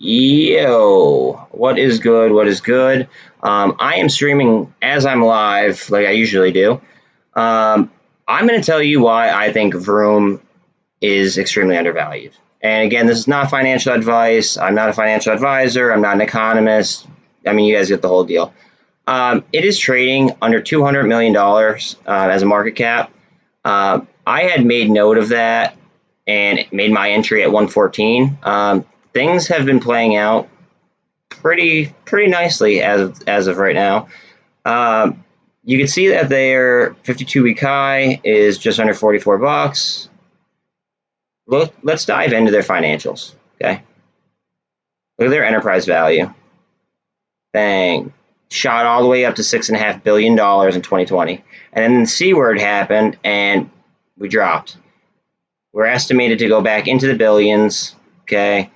Yo, what is good? What is good? I am streaming as I'm live, like I usually do. I'm going to tell you why I think Vroom is extremely undervalued. And again, this is not financial advice. I'm not a financial advisor. I'm not an economist. I mean, you guys get the whole deal. It is trading under $200 million as a market cap. I had made note of that and made my entry at 114. Things have been playing out pretty nicely as of right now. You can see that their 52-week high is just under 44 bucks. Let's dive into their financials. Okay, look at their enterprise value. Bang, shot all the way up to $6.5 billion in 2020, and then the C word happened and we dropped. We're estimated to go back into the billions. Okay.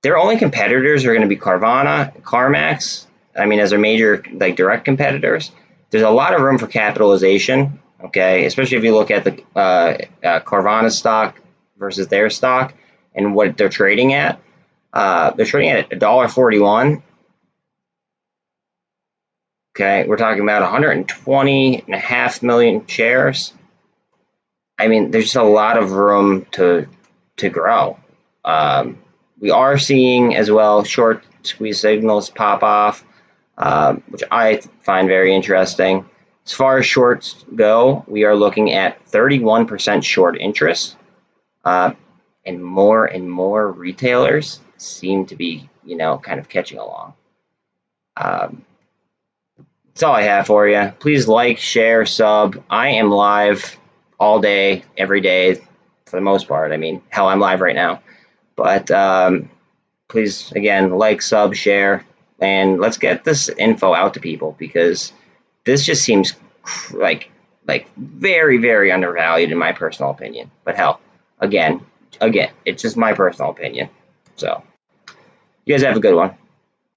Their only competitors are going to be Carvana, CarMax. I mean, as their major direct competitors. There's a lot of room for capitalization. Okay, especially if you look at the Carvana stock versus their stock and what they're trading at. They're trading at $1.41. Okay, we're talking about 120.5 million shares. I mean, there's just a lot of room to grow. We are seeing as well short squeeze signals pop off, which I find very interesting. As far as shorts go, we are looking at 31% short interest, and more retailers seem to be, kind of catching along. That's all I have for you. Please like, share, sub. I am live all day, every day, for the most part. I mean, hell, I'm live right now. But please, again, like, sub, share, and let's get this info out to people because this just seems like very, very undervalued in my personal opinion. But hell, again, it's just my personal opinion. So you guys have a good one.